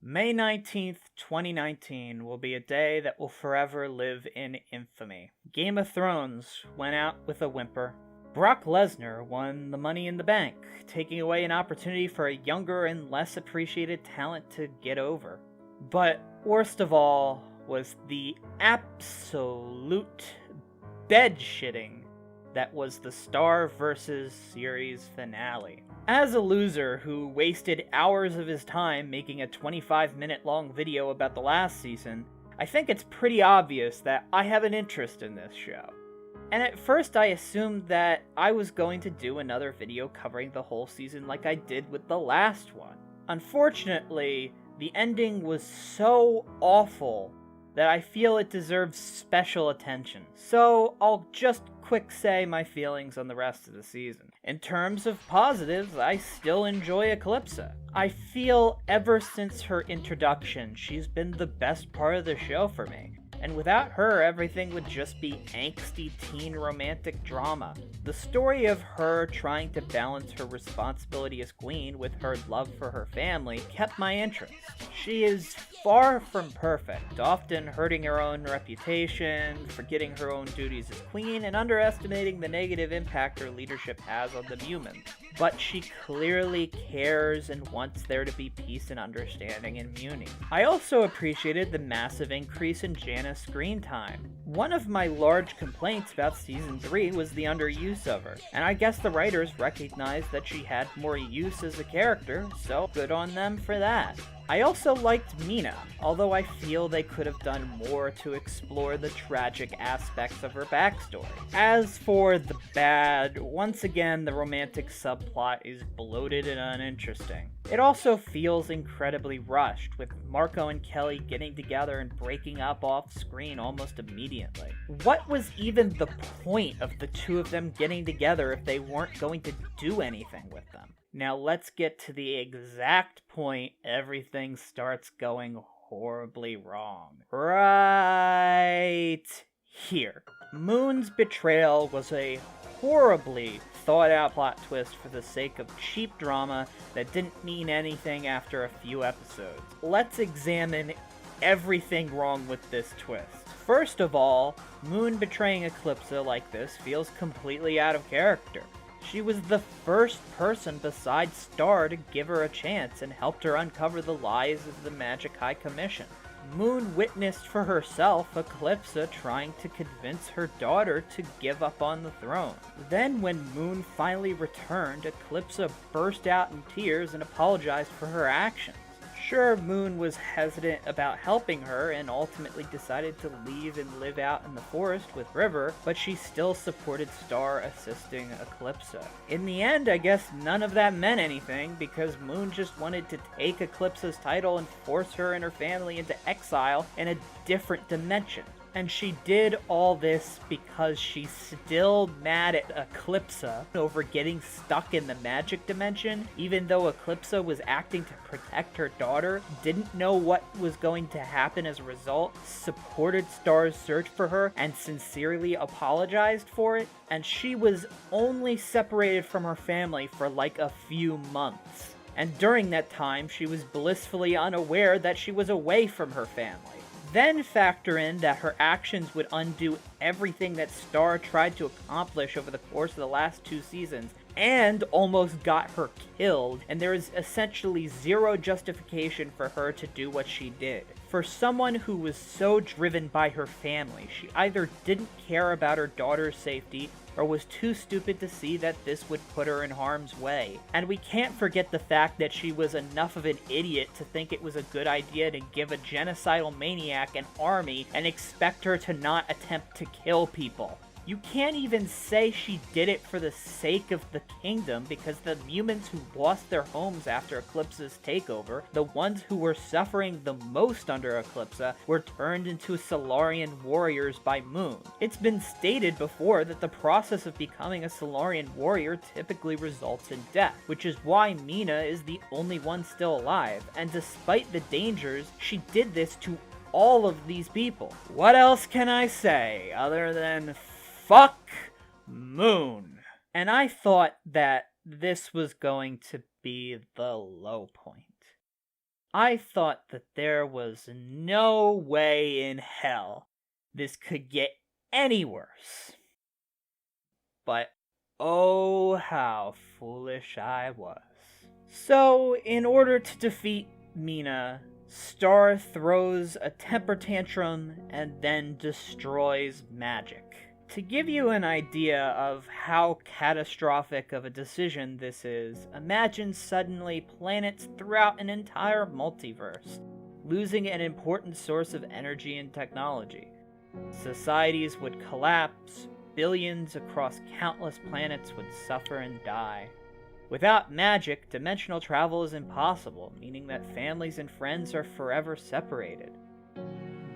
May 19th, 2019 will be a day that will forever live in infamy. Game of Thrones went out with a whimper. Brock Lesnar won the Money in the Bank, taking away an opportunity for a younger and less appreciated talent to get over. But worst of all was the absolute bed-shitting that was the Star vs. Series finale. As a loser who wasted hours of his time making a 25-minute long video about the last season, I think it's pretty obvious that I have an interest in this show. And at first I assumed that I was going to do another video covering the whole season like I did with the last one. Unfortunately, the ending was so awful that I feel it deserves special attention. So I'll just quick say my feelings on the rest of the season. In terms of positives, I still enjoy Eclipsa. I feel ever since her introduction, she's been the best part of the show for me. And without her, everything would just be angsty teen romantic drama. The story of her trying to balance her responsibility as queen with her love for her family kept my interest. She is far from perfect, often hurting her own reputation, forgetting her own duties as queen, and underestimating the negative impact her leadership has on the humans. But she clearly cares and wants there to be peace and understanding in Muni. I also appreciated the massive increase in Janna's screen time. One of my large complaints about Season 3 was the underuse of her, and I guess the writers recognized that she had more use as a character, so good on them for that. I also liked Mina, although I feel they could have done more to explore the tragic aspects of her backstory. As for the bad, once again the romantic subplot is bloated and uninteresting. It also feels incredibly rushed, with Marco and Kelly getting together and breaking up off screen almost immediately. What was even the point of the two of them getting together if they weren't going to do anything with them? Now let's get to the exact point everything starts going horribly wrong. Right here. Moon's betrayal was a horribly thought out plot twist for the sake of cheap drama that didn't mean anything after a few episodes. Let's examine everything wrong with this twist. First of all, Moon betraying Eclipsa like this feels completely out of character. She was the first person besides Star to give her a chance and helped her uncover the lies of the Magic High Commission. Moon witnessed for herself Eclipsa trying to convince her daughter to give up on the throne. Then when Moon finally returned, Eclipsa burst out in tears and apologized for her actions. Sure, Moon was hesitant about helping her and ultimately decided to leave and live out in the forest with River, but she still supported Star assisting Eclipsa. In the end, I guess none of that meant anything because Moon just wanted to take Eclipsa's title and force her and her family into exile in a different dimension. And she did all this because she's still mad at Eclipsa over getting stuck in the magic dimension, even though Eclipsa was acting to protect her daughter, didn't know what was going to happen as a result, supported Star's search for her, and sincerely apologized for it, and she was only separated from her family for like a few months. And during that time, she was blissfully unaware that she was away from her family. Then factor in that her actions would undo everything that Star tried to accomplish over the course of the last 2 seasons, and almost got her killed, and there is essentially zero justification for her to do what she did. For someone who was so driven by her family, she either didn't care about her daughter's safety, or was too stupid to see that this would put her in harm's way. And we can't forget the fact that she was enough of an idiot to think it was a good idea to give a genocidal maniac an army and expect her to not attempt to kill people. You can't even say she did it for the sake of the kingdom, because the humans who lost their homes after Eclipsa's takeover, the ones who were suffering the most under Eclipsa, were turned into Solarian warriors by Moon. It's been stated before that the process of becoming a Solarian warrior typically results in death, which is why Mina is the only one still alive, and despite the dangers, she did this to all of these people. What else can I say other than fuck Moon? And I thought that this was going to be the low point. I thought that there was no way in hell this could get any worse. But oh, how foolish I was. So, in order to defeat Mina, Star throws a temper tantrum and then destroys magic. To give you an idea of how catastrophic of a decision this is, imagine suddenly planets throughout an entire multiverse losing an important source of energy and technology. Societies would collapse, billions across countless planets would suffer and die. Without magic, dimensional travel is impossible, meaning that families and friends are forever separated.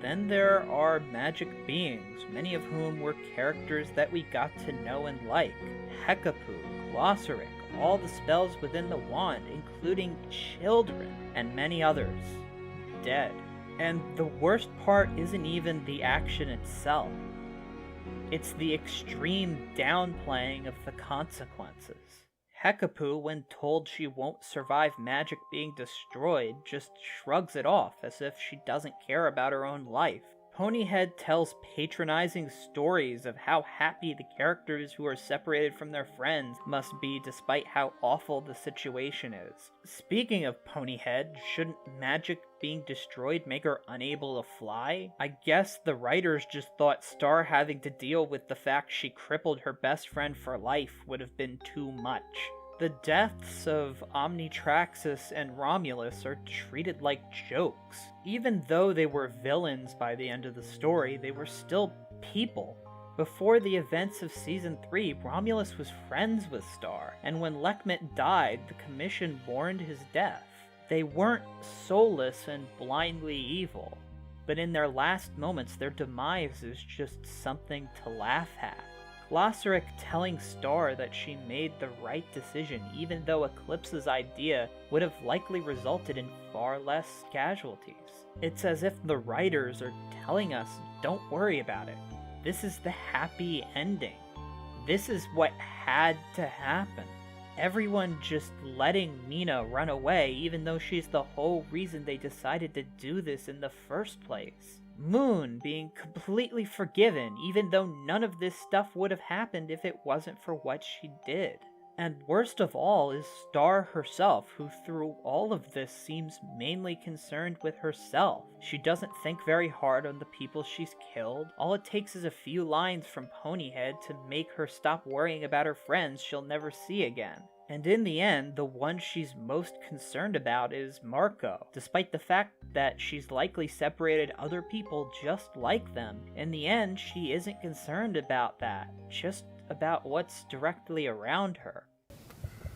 Then there are magic beings, many of whom were characters that we got to know and like. Hekapoo, Glossaric, all the spells within the wand, including children, and many others, dead. And the worst part isn't even the action itself. It's the extreme downplaying of the consequences. Hekapoo, when told she won't survive magic being destroyed, just shrugs it off as if she doesn't care about her own life. Ponyhead tells patronizing stories of how happy the characters who are separated from their friends must be despite how awful the situation is. Speaking of Ponyhead, shouldn't magic being destroyed make her unable to fly? I guess the writers just thought Star having to deal with the fact she crippled her best friend for life would have been too much. The deaths of Omnitraxis and Romulus are treated like jokes. Even though they were villains by the end of the story, they were still people. Before the events of Season 3, Romulus was friends with Star, and when Lekmet died, the Commission mourned his death. They weren't soulless and blindly evil, but in their last moments, their demise is just something to laugh at. Glossaric telling Star that she made the right decision even though Eclipse's idea would have likely resulted in far less casualties. It's as if the writers are telling us, don't worry about it. This is the happy ending. This is what had to happen. Everyone just letting Mina run away even though she's the whole reason they decided to do this in the first place. Moon being completely forgiven, even though none of this stuff would have happened if it wasn't for what she did. And worst of all is Star herself, who through all of this seems mainly concerned with herself. She doesn't think very hard on the people she's killed. All it takes is a few lines from Ponyhead to make her stop worrying about her friends she'll never see again. And in the end, the one she's most concerned about is Marco. Despite the fact that she's likely separated other people just like them, in the end, she isn't concerned about that, just about what's directly around her.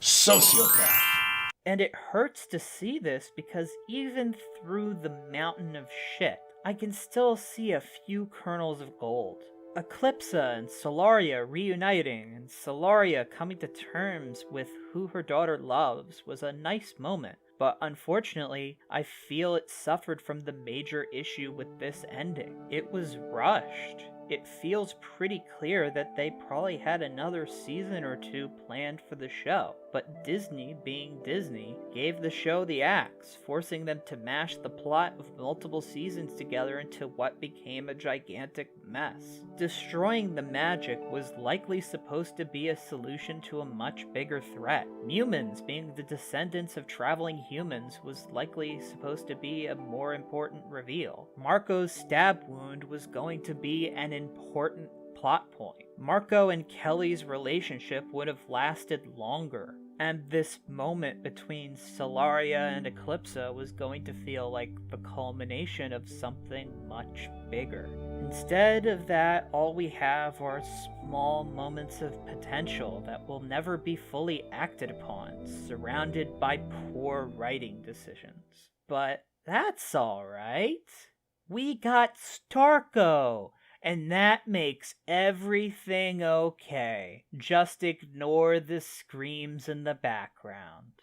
Sociopath! And it hurts to see this because even through the mountain of shit, I can still see a few kernels of gold. Eclipsa and Solaria reuniting, and Solaria coming to terms with who her daughter loves was a nice moment, but unfortunately, I feel it suffered from the major issue with this ending. It was rushed. It feels pretty clear that they probably had another season or two planned for the show, but Disney, being Disney, gave the show the axe, forcing them to mash the plot of multiple seasons together into what became a gigantic mess. Destroying the magic was likely supposed to be a solution to a much bigger threat. Humans, being the descendants of traveling humans, was likely supposed to be a more important reveal. Marco's stab wound was going to be an important plot point. Marco and Kelly's relationship would have lasted longer, and this moment between Solaria and Eclipsa was going to feel like the culmination of something much bigger. Instead of that, all we have are small moments of potential that will never be fully acted upon, surrounded by poor writing decisions. But that's alright. We got Starko! And that makes everything okay. Just ignore the screams in the background.